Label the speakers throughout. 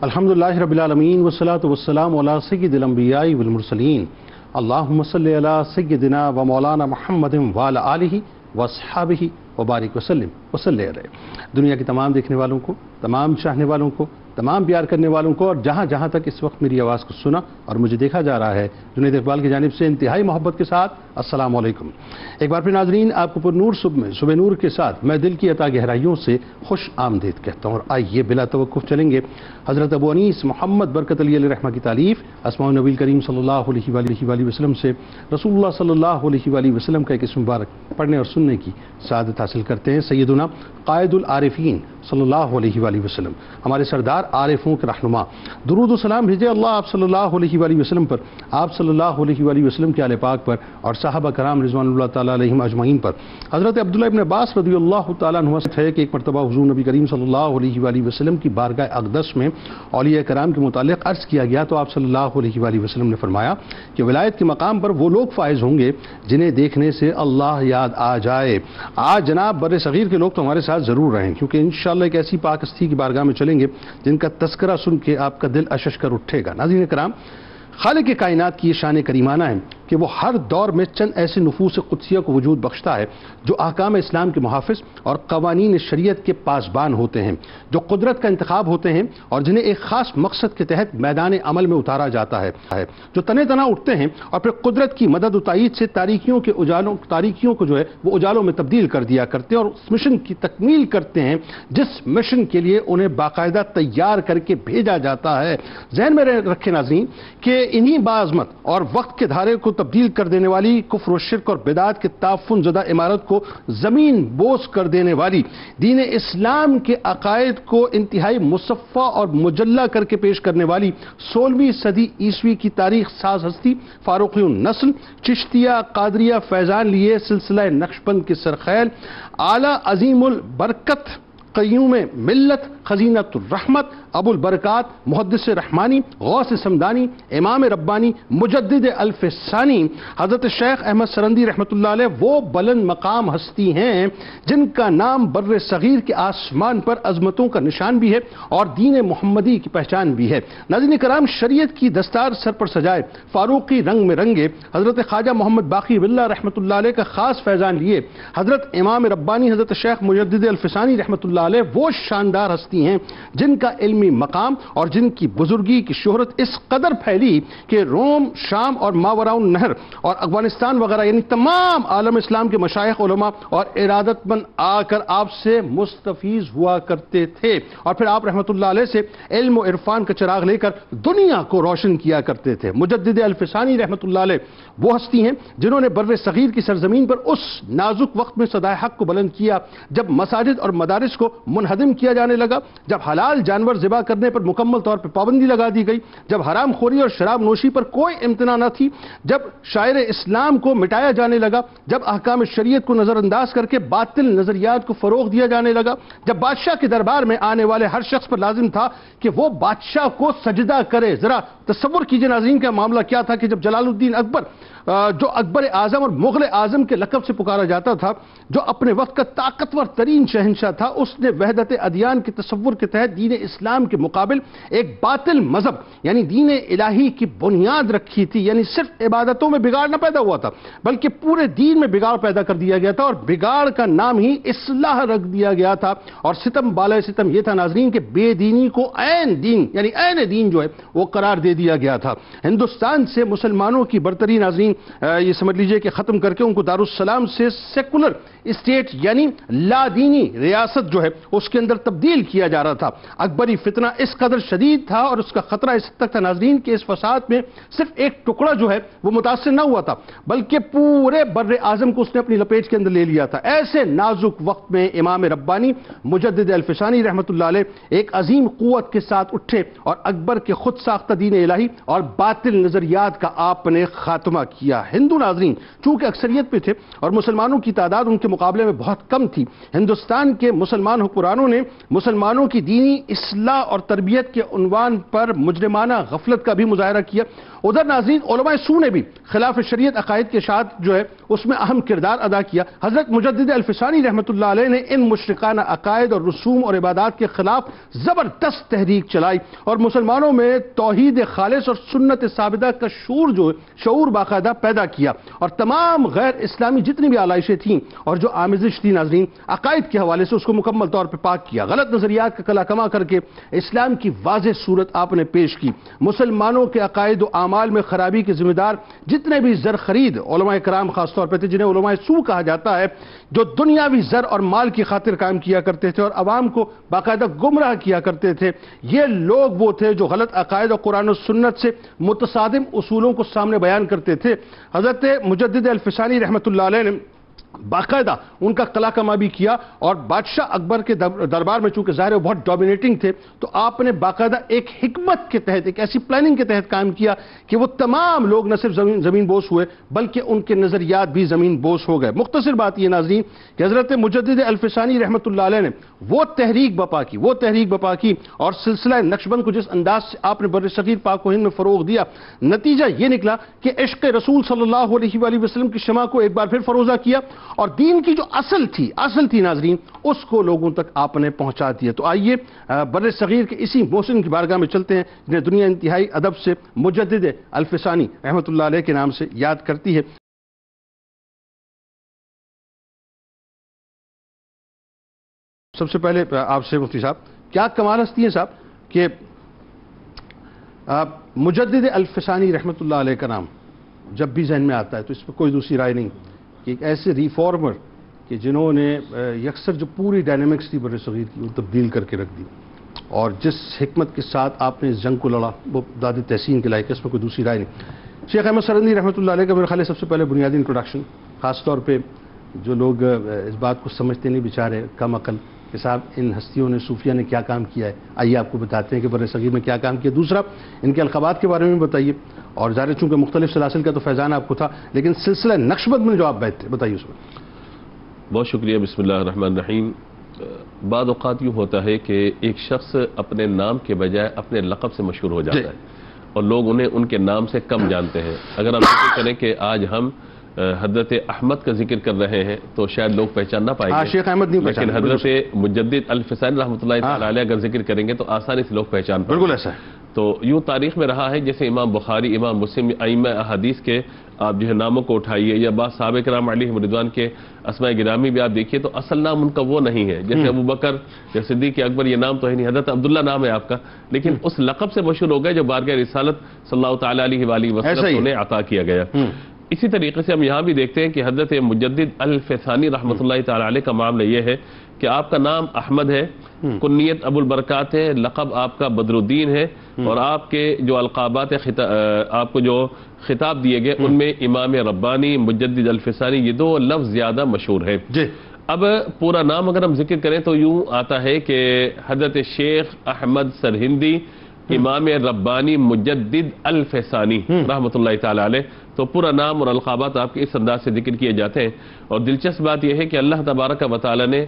Speaker 1: الحمدللہ رب العالمین والصلاة والسلام علی سید الانبیاء والمرسلین اللہم صلی علی سیدنا و مولانا محمد وعلی آلہ واصحابہ وبارک وسلم وصلی علیہ۔ دنیا کے تمام دیکھنے والوں کو، تمام چاہنے والوں کو، تمام پیار کرنے والوں کو اور جہاں جہاں تک اس وقت میری آواز کو سنا اور مجھے دیکھا جا رہا ہے، جنید اقبال کی جانب سے انتہائی محبت کے ساتھ السلام علیکم۔ ایک بار پھر ناظرین، آپ کو پر نور صبح نور کے ساتھ میں دل کی عطا گہرائیوں سے خوش آمدید کہتا ہوں، اور آئیے بلا توقف چلیں گے حضرت ابو انیس محمد برکت علی رحمہ کی تالیف اسماء نبی کریم صلی اللہ علیہ وآلہ وسلم سے رسول اللہ صلی اللہ علیہ وآلہ وسلم کا ایک اسم مبارک پڑھنے اور سننے کی سعادت حاصل کرتے ہیں۔ سیدنا قائد العارفین صلی اللہ علیہ وآلہ وسلم، ہمارے سردار عارفوں کے رہنما، درود و سلام بھیجے اللہ آپ صلی اللہ علیہ وآلہ وسلم پر، آپ صلی اللہ علیہ وآلہ وسلم کے آل پاک پر اور صحابہ کرام رضوان اللہ تعالیٰ علیہم اجمعین پر۔ حضرت عبداللہ ابن عباس رضی اللہ تعالیٰ عنہ سے ہے کہ ایک مرتبہ حضور نبی کریم صلی اللہ علیہ وآلہ وسلم کی بارگاہ اقدس میں اولیاء کرام کے متعلق عرض کیا گیا تو آپ صلی اللہ علیہ وآلہ وسلم نے فرمایا کہ ولایت کے مقام پر وہ لوگ فائز ہوں گے جنہیں دیکھنے سے اللہ یاد آ جائے۔ آج جناب بر صغیر کے لوگ تو ہمارے ساتھ ضرور رہیں، کیونکہ انشاءاللہ ایک ایسی پاک ہستی کی بارگاہ میں چلیں گے جن کا تذکرہ سن کے آپ کا دل اشش کر اٹھے گا۔ ناظرین کرام، خالق کائنات کی یہ شان کریمانہ ہے کہ وہ ہر دور میں چند ایسے نفوس قدسیہ کو وجود بخشتا ہے جو احکام اسلام کے محافظ اور قوانین شریعت کے پاسبان ہوتے ہیں، جو قدرت کا انتخاب ہوتے ہیں اور جنہیں ایک خاص مقصد کے تحت میدان عمل میں اتارا جاتا ہے، جو تنے تنا اٹھتے ہیں اور پھر قدرت کی مدد و تائید سے تاریکیوں کو جو ہے وہ اجالوں میں تبدیل کر دیا کرتے ہیں اور اس مشن کی تکمیل کرتے ہیں جس مشن کے لیے انہیں باقاعدہ تیار کر کے بھیجا جاتا ہے۔ ذہن میں رکھیں ناظرین کہ انہی باعظمت اور وقت کے دھارے کو تبدیل کر دینے والی کفر و شرک اور بدعات کے تعفن زدہ عمارت کو زمین بوس کر دینے والی دین اسلام کے عقائد کو انتہائی مصفہ اور مجلہ کر کے پیش کرنے والی 16ویں صدی عیسوی کی تاریخ ساز ہستی فاروقی النسل چشتیہ قادریہ فیضان لیے سلسلہ نقشبند کے سرخیل اعلیٰ عظیم البرکت قیوم ملت خزینۃ الرحمت ابو البرکات محدث رحمانی غوث سمدانی امام ربانی مجدد الف ثانی حضرت شیخ احمد سرندی رحمۃ اللہ علیہ وہ بلند مقام ہستی ہیں جن کا نام بر صغیر کے آسمان پر عظمتوں کا نشان بھی ہے اور دین محمدی کی پہچان بھی ہے۔ ناظرین کرام، شریعت کی دستار سر پر سجائے فاروقی رنگ میں رنگے حضرت خواجہ محمد باقی باللہ رحمۃ اللہ علیہ کا خاص فیضان لیے حضرت امام ربانی حضرت شیخ مجدد الف ثانی رحمۃ اللہ علیہ وہ شاندار ہستی ہیں جن کا علمی مقام اور جن کی بزرگی کی شہرت اس قدر پھیلی کہ روم، شام اور ماوراء النہر اور افغانستان وغیرہ یعنی تمام عالم اسلام کے مشائخ علماء اور ارادت مند آ کر آپ سے مستفیض ہوا کرتے تھے اور پھر آپ رحمۃ اللہ علیہ سے علم و عرفان کا چراغ لے کر دنیا کو روشن کیا کرتے تھے۔ مجدد الف ثانی رحمۃ اللہ علیہ وہ ہستی ہیں جنہوں نے بر صغیر کی سرزمین پر اس نازک وقت میں صدائے حق کو بلند کیا جب مساجد اور مدارس کو منہدم کیا جانے لگا، جب حلال جانور ذبح کرنے پر مکمل طور پر پابندی لگا دی گئی، جب حرام خوری اور شراب نوشی پر کوئی امتناع نہ تھی، جب شاعر اسلام کو مٹایا جانے لگا، جب احکام شریعت کو نظر انداز کر کے باطل نظریات کو فروغ دیا جانے لگا، جب بادشاہ کے دربار میں آنے والے ہر شخص پر لازم تھا کہ وہ بادشاہ کو سجدہ کرے۔ ذرا تصور کیجئے ناظرین کا معاملہ کیا تھا کہ جب جلال الدین اکبر جو اکبر اعظم اور مغل اعظم کے لقب سے پکارا جاتا تھا، جو اپنے وقت کا طاقتور ترین شہنشاہ تھا، اس نے وحدت ادیان کے تصور کے تحت دین اسلام کے مقابل ایک باطل مذہب یعنی دین الہی کی بنیاد رکھی تھی۔ یعنی صرف عبادتوں میں بگاڑ نہ پیدا ہوا تھا بلکہ پورے دین میں بگاڑ پیدا کر دیا گیا تھا اور بگاڑ کا نام ہی اصلاح رکھ دیا گیا تھا اور ستم بالائے ستم یہ تھا ناظرین کہ بے دینی کو عین دین یعنی عین دین جو ہے وہ قرار دے دیا گیا تھا۔ ہندوستان سے مسلمانوں کی برتری ناظرین یہ سمجھ لیجئے کہ ختم کر کے ان کو دارالسلام سے سیکولر اسٹیٹ یعنی لا دینی ریاست جو ہے اس کے اندر تبدیل کیا جا رہا تھا۔ اکبری فتنہ اس قدر شدید تھا اور اس کا خطرہ اس حد تک تھا ناظرین کہ اس فساد میں صرف ایک ٹکڑا جو ہے وہ متاثر نہ ہوا تھا بلکہ پورے بر اعظم کو اس نے اپنی لپیٹ کے اندر لے لیا تھا۔ ایسے نازک وقت میں امام ربانی مجدد الف ثانی رحمۃ اللہ علیہ ایک عظیم قوت کے ساتھ اٹھے اور اکبر کے خود ساختہ دین الہی اور باطل نظریات کا آپ نے خاتمہ کیا۔ ہندو ناظرین چونکہ اکثریت پہ تھے اور مسلمانوں کی تعداد ان کے مقابلے میں بہت کم تھی، ہندوستان کے مسلمان حکمرانوں نے مسلمان مسلمانوں کی دینی اصلاح اور تربیت کے عنوان پر مجرمانہ غفلت کا بھی مظاہرہ کیا۔ ادھر ناظرین علماء سو نے بھی خلاف شریعت عقائد کے اشاعت جو ہے اس میں اہم کردار ادا کیا۔ حضرت مجدد الفسانی رحمۃ اللہ علیہ نے ان مشرکانہ عقائد اور رسوم اور عبادات کے خلاف زبردست تحریک چلائی اور مسلمانوں میں توحید خالص اور سنت ثابتہ کا شعور باقاعدہ پیدا کیا، اور تمام غیر اسلامی جتنی بھی آلائشیں تھیں اور جو آمیزش تھی ناظرین عقائد کے حوالے سے اس کو مکمل طور پہ پاک کیا۔ غلط نظریات کا کلا کما کر کے اسلام کی واضح صورت آپ نے پیش کی۔ مسلمانوں کے عقائد و اعمال میں خرابی کے ذمہ دار جتنے بھی زر خرید علماء کرام خاص طور پہ تھے، جنہیں علماء سو کہا جاتا ہے، جو دنیاوی زر اور مال کی خاطر کام کیا کرتے تھے اور عوام کو باقاعدہ گمراہ کیا کرتے تھے، یہ لوگ وہ تھے جو غلط عقائد اور قرآن و سنت سے متصادم اصولوں کو سامنے بیان کرتے تھے۔ حضرت مجدد الفسانی رحمۃ اللہ علیہ نے باقاعدہ ان کا قلع کما بھی کیا، اور بادشاہ اکبر کے دربار میں چونکہ ظاہر ہے بہت ڈومینیٹنگ تھے، تو آپ نے باقاعدہ ایک حکمت کے تحت، ایک ایسی پلاننگ کے تحت کام کیا کہ وہ تمام لوگ نہ صرف زمین بوس ہوئے بلکہ ان کے نظریات بھی زمین بوس ہو گئے۔ مختصر بات یہ ناظرین کہ حضرت مجدد الفسانی رحمۃ اللہ علیہ نے وہ تحریک بپا کی اور سلسلہ نقشبند کو جس انداز سے آپ نے بر صغیر پاک و ہند میں فروغ دیا، نتیجہ یہ نکلا کہ عشق رسول صلی اللہ علیہ وآلہ وسلم کی شمع کو ایک بار پھر فروزہ کیا، اور دین کی جو اصل تھی ناظرین اس کو لوگوں تک آپ نے پہنچا دیا۔ تو آئیے بر صغیر کے اسی محسن کی بارگاہ میں چلتے ہیں جنہیں دنیا انتہائی ادب سے مجدد الفسانی رحمۃ اللہ علیہ کے نام سے یاد کرتی ہے۔ سب سے پہلے آپ سے مفتی صاحب، کیا کمال ہستی ہے صاحب کہ مجدد الفسانی رحمۃ اللہ علیہ کا نام جب بھی ذہن میں آتا ہے تو اس پہ کوئی دوسری رائے نہیں کہ ایک ایسے ریفارمر کہ جنہوں نے یکسر جو پوری ڈائنامکس تھی بر صغیر کی وہ تبدیل کر کے رکھ دی، اور جس حکمت کے ساتھ آپ نے اس جنگ کو لڑا وہ داد تحسین کے لائق ہے، اس میں کوئی دوسری رائے نہیں۔ شیخ احمد سرندی رحمۃ اللہ علیہ کا میرے خیال ہے سب سے پہلے بنیادی انٹروڈکشن، خاص طور پہ جو لوگ اس بات کو سمجھتے نہیں بیچارے کم عقل کہ صاحب ان ہستیوں نے صوفیہ نے کیا کام کیا ہے، آئیے آپ کو بتاتے ہیں کہ بر صغیر میں کیا کام کیا۔ دوسرا ان کے القابات کے بارے میں بتائیے، اور ظاہر چونکہ مختلف سلاسل کا تو فیضان آپ کو تھا لیکن سلسلہ نقشبند میں جو آپ بیٹھتے بتائیے اس میں۔
Speaker 2: بہت شکریہ، بسم اللہ الرحمن الرحیم۔ بعض اوقات یوں ہوتا ہے کہ ایک شخص اپنے نام کے بجائے اپنے لقب سے مشہور ہو جاتا ہے اور لوگ انہیں ان کے نام سے کم جانتے ہیں۔ اگر ہم ذکر کریں کہ آج ہم حضرت احمد کا ذکر کر رہے ہیں تو شاید لوگ پہچان نہ پائیں گے،
Speaker 1: شیخ احمد نہیں پہچان،
Speaker 2: لیکن حضرت مجدد الفسانی رحمۃ اللہ تعالی علیہ اگر ذکر کریں گے تو آسانی سے لوگ پہچان پائیں گے۔
Speaker 1: بالکل ایسا ہے۔
Speaker 2: تو یوں تاریخ میں رہا ہے، جیسے امام بخاری، امام مسلم، ائمہ احادیث کے آپ جو ہے ناموں کو اٹھائیے، یا بعض صحابہ کرام علیہم رضوان کے اسماء گرامی بھی آپ دیکھیے تو اصل نام ان کا وہ نہیں ہے، جیسے ابو بکر یا صدیق اکبر یہ نام تو ہے نہیں، حضرت عبداللہ نام ہے آپ کا، لیکن اس لقب سے مشہور ہو گئے جو بارگاہ رسالت صلی اللہ تعالیٰ علیہ وآلہ وسلم انہیں عطا کیا گیا۔ اسی طریقے سے ہم یہاں بھی دیکھتے ہیں کہ حضرت مجدد الفسانی رحمۃ اللہ تعالی علیہ کا معاملہ یہ ہے کہ آپ کا نام احمد ہے، کنیت ابو البرکات ہے، لقب آپ کا بدر الدین ہے، اور آپ کے جو القابات آپ کو جو خطاب دیے گئے ان میں امام ربانی، مجدد الفسانی، یہ دو لفظ زیادہ مشہور ہیں۔ اب پورا نام اگر ہم ذکر کریں تو یوں آتا ہے کہ حضرت شیخ احمد سرہندی امام ربانی مجدد الفسانی رحمۃ اللہ تعالی علیہ، تو پورا نام اور القابات آپ کے اس انداز سے ذکر کیے جاتے ہیں۔ اور دلچسپ بات یہ ہے کہ اللہ تبارک و تعالی نے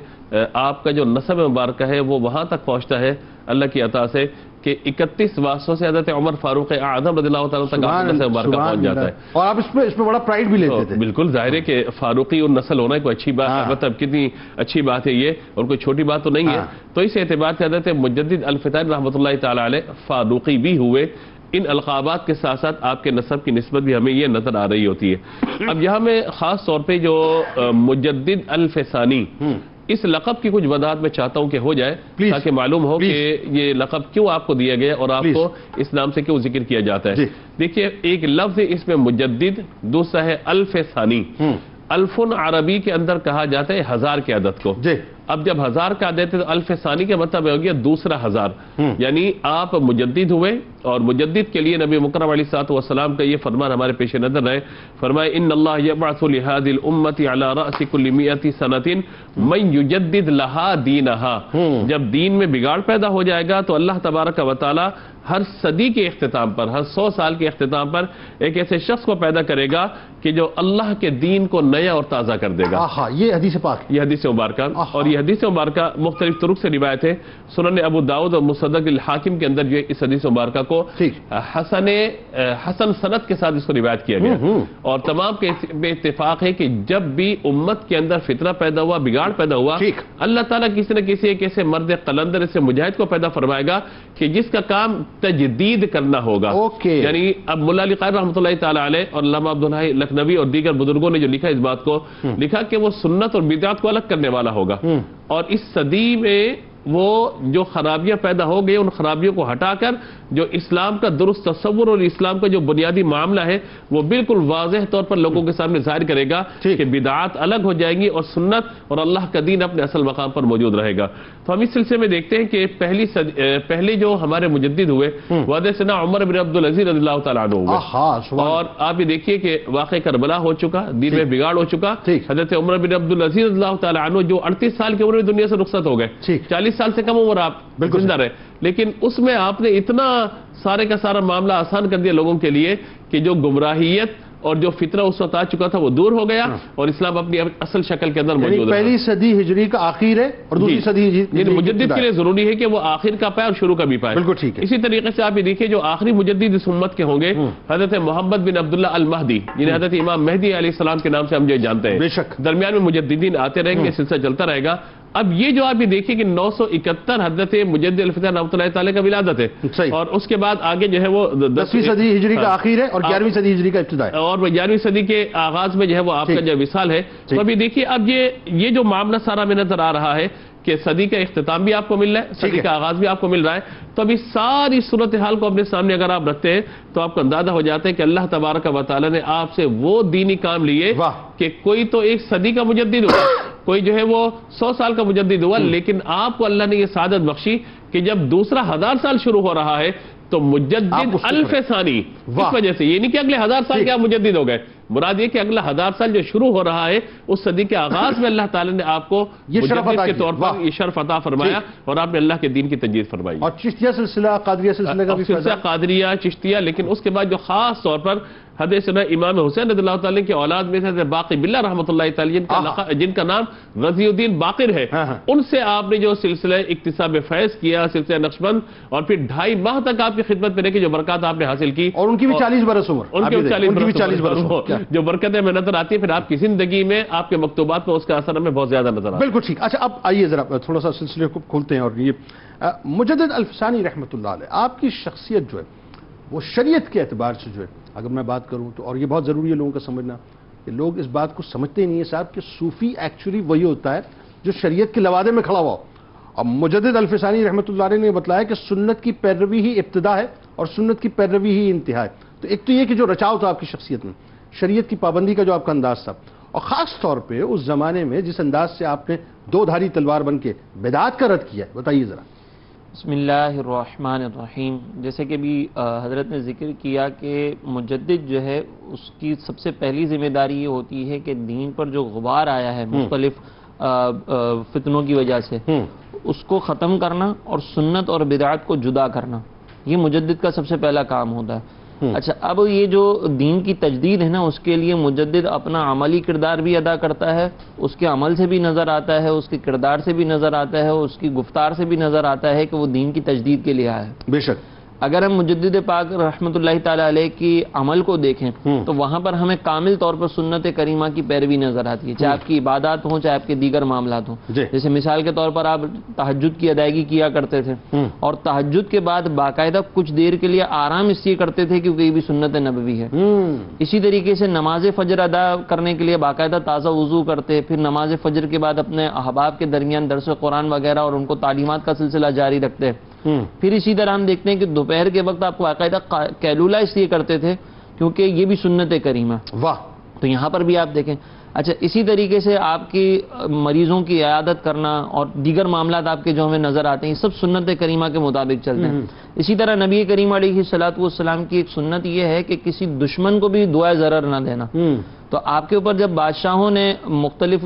Speaker 2: آپ کا جو نسب مبارکہ ہے وہ وہاں تک پہنچتا ہے اللہ کی عطا سے کہ 31 واسطوں سے حضرت عمر فاروق اعظم رضی اللہ تعالیٰ تک آپ کا نسب مبارکہ پہنچ جاتا ہے،
Speaker 1: اور آپ اس پہ بڑا پرائیڈ بھی لیتے تھے۔
Speaker 2: بالکل ظاہر ہے کہ فاروقی اور نسل ہونا کوئی اچھی بات ہے، مطلب کتنی اچھی بات ہے یہ، اور کوئی چھوٹی بات تو نہیں ہے۔ تو اس اعتبار سے حضرت مجدد الفسانی رحمۃ اللہ تعالی علیہ فاروقی بھی ہوئے۔ ان القابات کے ساتھ ساتھ آپ کے نسب کی نسبت بھی ہمیں یہ نظر آ رہی ہوتی ہے۔ اب یہاں میں خاص طور پہ جو مجدد الفسانی اس لقب کی کچھ وضاحت میں چاہتا ہوں کہ ہو جائے تاکہ معلوم ہو کہ یہ لقب کیوں آپ کو دیا گیا اور آپ کو اس نام سے کیوں ذکر کیا جاتا ہے۔ دیکھیے ایک لفظ اس میں مجدد، دوسرا ہے الفسانی۔ الفن عربی کے اندر کہا جاتا ہے 1000 کے عدد کو، اب جب 1000 کا عدد ہے تو الفسانی کے مطلب ہو گیا دوسرا 1000، یعنی آپ مجدد ہوئے، اور مجدد کے لیے نبی مکرم علیہ الصلوۃ والسلام کا یہ فرمان ہمارے پیش نظر رہے، فرمائے ان اللہ یبعث لهذه الامه على راس كل 100 سنه من يجدد لها دینها، جب دین میں بگاڑ پیدا ہو جائے گا تو اللہ تبارک و تعالی ہر صدی کے اختتام پر، ہر 100 سال کے اختتام پر ایک ایسے شخص کو پیدا کرے گا کہ جو اللہ کے دین کو نیا اور تازہ کر دے گا.
Speaker 1: یہ حدیث پاک،
Speaker 2: یہ حدیث مبارکہ، اور یہ حدیث مبارکہ مختلف طرق سے روایت ہے. سنن ابو داؤد اور مصدق الحاکم کے اندر جو اس حدیث مبارکہ کو حسن سند کے ساتھ اس کو روایت کیا گیا. اور تمام کے اتفاق ہے کہ جب بھی امت کے اندر فتنہ پیدا ہوا، بگاڑ پیدا ہوا، اللہ تعالیٰ کسی نہ کسی ایک ایسے مرد قلندر، ایسے مجاہد کو پیدا فرمائے گا کہ جس کا کام تجدید کرنا ہوگا. یعنی اب ملا علی قاری رحمۃ اللہ تعالیٰ علیہ اور علامہ عبدالحی لکھنوی اور دیگر بزرگوں نے جو لکھا اس بات کو، لکھا کہ وہ سنت اور بدعت کو الگ کرنے والا ہوگا. اور اس صدی میں وہ جو خرابیاں پیدا ہو گئی ان خرابیوں کو ہٹا کر جو اسلام کا درست تصور اور اسلام کا جو بنیادی معاملہ ہے وہ بالکل واضح طور پر لوگوں کے سامنے ظاہر کرے گا کہ بدعات الگ ہو جائیں گی اور سنت اور اللہ کا دین اپنے اصل مقام پر موجود رہے گا. تو ہم اس سلسلے میں دیکھتے ہیں کہ پہلے جو ہمارے مجدد ہوئے وہ حضرت سیدنا عمر بن عبدالعزیز رضی اللہ تعالیٰ عنہ ہوئے. اور آپ یہ دیکھیے کہ واقع کربلا ہو چکا، دین میں بگاڑ ہو چکا. حضرت عمر بن عبدالعزیز رضی اللہ تعالیٰ عنہ جو 38 سال کی عمر میں دنیا سے رخصت ہو گئے، 40 سال سے کم عمر آپ زندہ رہے، لیکن اس میں آپ نے اتنا سارے کا سارا معاملہ آسان کر دیا لوگوں کے لیے کہ جو گمراہیت اور جو فتنہ اس وقت آ چکا تھا وہ دور ہو گیا اور اسلام اپنی اصل شکل کے اندر موجود ہے.
Speaker 1: پہلی صدی ہجری کا آخر ہے اور دوسری صدی ہجری.
Speaker 2: مجدد کے لیے ضروری ہے کہ وہ آخر کا پائے اور شروع کا بھی پائے.
Speaker 1: بالکل ٹھیک ہے.
Speaker 2: اسی طریقے سے آپ یہ دیکھیے جو آخری مجدد اس امت کے ہوں گے حضرت محمد بن عبداللہ المہدی، جنہیں حضرت امام مہدی علیہ السلام کے نام سے ہم جو جانتے ہیں.
Speaker 1: بے شک
Speaker 2: درمیان میں مجددین آتے رہیں گے، سلسلہ چلتا رہے گا. اب یہ جو آپ یہ دیکھیں کہ 971 حضرت مجدد الفطر رحمۃ اللہ تعالیٰ کا ولادت ہے، اور اس کے بعد آگے جو ہے وہ
Speaker 1: 10ویں صدی ہجری کا آخر ہے اور 11ویں صدی ہجری کا ابتدا ہے،
Speaker 2: اور 11ویں صدی کے آغاز میں جو ہے وہ آپ کا جو وصال ہے. تو ابھی دیکھیے اب یہ جو معاملہ سارا میں نظر آ رہا ہے کہ صدی کا اختتام بھی آپ کو مل رہا ہے، صدی کا آغاز بھی آپ کو مل رہا ہے. تو ابھی ساری صورتحال کو اپنے سامنے اگر آپ رکھتے ہیں تو آپ کو اندازہ ہو جاتا ہے کہ اللہ تبارک و تعالیٰ نے آپ سے وہ دینی کام لیے کہ کوئی تو ایک صدی کا مجدد ہوا، کوئی جو ہے وہ 100 سال کا مجدد ہوا، لیکن آپ کو اللہ نے یہ سعادت بخشی کہ جب دوسرا 1000 سال شروع ہو رہا ہے تو مجدد الف ثانی. اس وجہ سے یہ نہیں کہ اگلے 1000 سال کے آپ مجدد ہو گئے، مراد یہ کہ اگلا 1000 سال جو شروع ہو رہا ہے اس صدی کے آغاز میں اللہ تعالیٰ نے آپ کو مجدد کے طور پر یہ شرف عطا فرمایا اور آپ نے اللہ کے دین کی تجدید فرمائی.
Speaker 1: اور چشتیہ سلسلہ، قادریہ سلسلہ کا بھی
Speaker 2: سلسلہ قادریہ، چشتیہ، لیکن اس کے بعد جو خاص طور پر حضرت امام حسین رضی اللہ تعالیٰ کی اولاد میں سے باقر باللہ رحمۃ اللہ تعالیٰ جن کا نام رضی الدین باقر ہے، ان سے آپ نے جو سلسلہ اکتساب فیض کیا، سلسلہ نقشبند، اور پھر 2.5 ماہ تک آپ کی خدمت میں رہ کے جو برکات آپ نے حاصل کی،
Speaker 1: اور ان کی بھی 40 برس عمر،
Speaker 2: ان کی بھی 40 برس جو برکتیں میں نظر آتی ہیں پھر آپ کی زندگی میں، آپ کے مکتوبات میں اس کا اثر ہمیں بہت زیادہ نظر آتا ہے.
Speaker 1: بالکل ٹھیک. اچھا اب آئیے ذرا تھوڑا سا سلسلے کو کھولتے ہیں. اور یہ مجدد الفسانی رحمۃ اللہ علیہ، آپ کی شخصیت جو ہے وہ شریعت کے اعتبار سے جو ہے اگر میں بات کروں تو، اور یہ بہت ضروری ہے لوگوں کا سمجھنا کہ لوگ اس بات کو سمجھتے ہی نہیں ہے صاحب کہ صوفی ایکچولی وہی ہوتا ہے جو شریعت کے لوادے میں کھڑا ہوا ہو. اور مجدد الفسانی رحمۃ اللہ علیہ نے بتلایا کہ سنت کی پیروی ہی ابتدا ہے اور سنت کی پیروی ہی انتہا ہے. تو ایک تو یہ کہ جو رچاؤ تھا آپ کی شخصیت میں، شریعت کی پابندی کا جو آپ کا انداز تھا، اور خاص طور پہ اس زمانے میں جس انداز سے آپ نے 2 دھاری تلوار بن کے بدعات کا رد کیا ہے، بتائیے ذرا.
Speaker 3: بسم اللہ الرحمن الرحیم. جیسے کہ بھی حضرت نے ذکر کیا کہ مجدد جو ہے اس کی سب سے پہلی ذمہ داری یہ ہوتی ہے کہ دین پر جو غبار آیا ہے مختلف فتنوں کی وجہ سے اس کو ختم کرنا اور سنت اور بدعات کو جدا کرنا، یہ مجدد کا سب سے پہلا کام ہوتا ہے. اچھا اب یہ جو دین کی تجدید ہے نا، اس کے لیے مجدد اپنا عملی کردار بھی ادا کرتا ہے، اس کے عمل سے بھی نظر آتا ہے، اس کے کردار سے بھی نظر آتا ہے، اس کی گفتار سے بھی نظر آتا ہے کہ وہ دین کی تجدید کے لیے آیا ہے.
Speaker 1: بے شک
Speaker 3: اگر ہم مجدد پاک رحمۃ اللہ تعالی علیہ کی عمل کو دیکھیں تو وہاں پر ہمیں کامل طور پر سنت کریمہ کی پیروی نظر آتی ہے، چاہے آپ کی عبادات ہوں چاہے آپ کے دیگر معاملات ہوں. جیسے مثال کے طور پر آپ تہجد کی ادائیگی کیا کرتے تھے، اور تہجد کے بعد باقاعدہ کچھ دیر کے لیے آرام اس لیے کرتے تھے کیونکہ یہ بھی سنت نبوی ہے. اسی طریقے سے نماز فجر ادا کرنے کے لیے باقاعدہ تازہ وضو کرتے، پھر نماز فجر کے بعد اپنے احباب کے درمیان درس قرآن وغیرہ اور ان کو تعلیمات کا سلسلہ جاری رکھتے. پھر اسی طرح ہم دیکھتے ہیں کہ دوپہر کے وقت آپ باقاعدہ قیلولہ اس لیے کرتے تھے کیونکہ یہ بھی سنت کریمہ. واہ. تو یہاں پر بھی آپ دیکھیں. اچھا اسی طریقے سے آپ کی مریضوں کی عیادت کرنا اور دیگر معاملات آپ کے جو ہمیں نظر آتے ہیں سب سنت کریمہ کے مطابق چلتے ہیں. اسی طرح نبی کریم علیہ الصلوۃ والسلام کی ایک سنت یہ ہے کہ کسی دشمن کو بھی دعائے ضرر نہ دینا. تو آپ کے اوپر جب بادشاہوں نے مختلف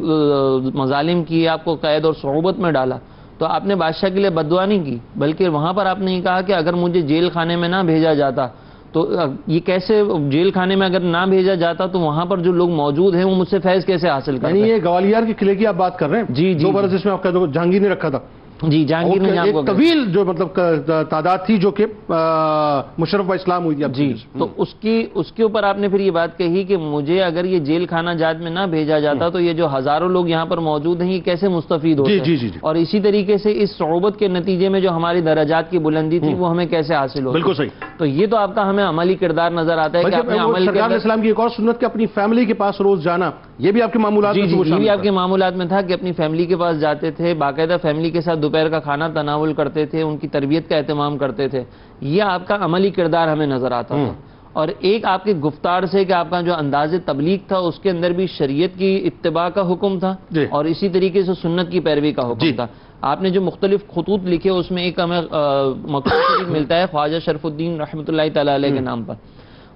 Speaker 3: مظالم کیے، آپ کو قید اور صعوبت میں ڈالا، تو آپ نے بادشاہ کے لیے بد دعا نہیں کی، بلکہ وہاں پر آپ نے یہ کہا کہ اگر مجھے جیل خانے میں نہ بھیجا جاتا تو یہ کیسے جیل خانے میں اگر نہ بھیجا جاتا تو وہاں پر جو لوگ موجود ہیں وہ مجھ سے فیض کیسے حاصل کرتے؟
Speaker 1: یعنی یہ گوالیار کے قلعے کی آپ بات کر رہے ہیں؟
Speaker 3: جی
Speaker 1: جو برس جس میں آپ کہتے ہو جہانگیر نے رکھا تھا،
Speaker 3: جی جہانگیر نے
Speaker 1: ایک طویل جو مطلب تعداد تھی جو کہ مشرف اسلام ہوئی تھی.
Speaker 3: جی تو اس کے اوپر آپ نے پھر یہ بات کہی کہ مجھے اگر یہ جیل خانہ جات میں نہ بھیجا جاتا تو یہ جو ہزاروں لوگ یہاں پر موجود ہیں یہ کیسے مستفید ہوتے؟
Speaker 1: جی.
Speaker 3: اور اسی طریقے سے اس صعوبت کے نتیجے میں جو ہماری درجات کی بلندی تھی وہ ہمیں کیسے حاصل ہوتی؟
Speaker 1: بالکل صحیح.
Speaker 3: تو یہ تو آپ کا ہمیں عملی کردار نظر آتا ہے کہ آپ نے عمل
Speaker 1: سرکار علیہ السلام کی ایک اور سنت کہ اپنی فیملی کے پاس روز جانا، یہ بھی آپ کے معمولات میں
Speaker 3: یہ بھی آپ کے معمولات میں تھا کہ اپنی فیملی کے پاس جاتے تھے، باقاعدہ فیملی کے ساتھ دوپہر کا کھانا تناول کرتے تھے، ان کی تربیت کا اہتمام کرتے تھے. یہ آپ کا عملی کردار ہمیں نظر آتا تھا. اور ایک آپ کے گفتار سے کہ آپ کا جو انداز تبلیغ تھا اس کے اندر بھی شریعت کی اتباع کا حکم تھا اور اسی طریقے سے سنت کی پیروی کا حکم تھا. آپ نے جو مختلف خطوط لکھے اس میں ایک ہمیں مکتوب شریف ملتا ہے خواجہ شرف الدین رحمۃ اللہ تعالی علیہ کے نام پر.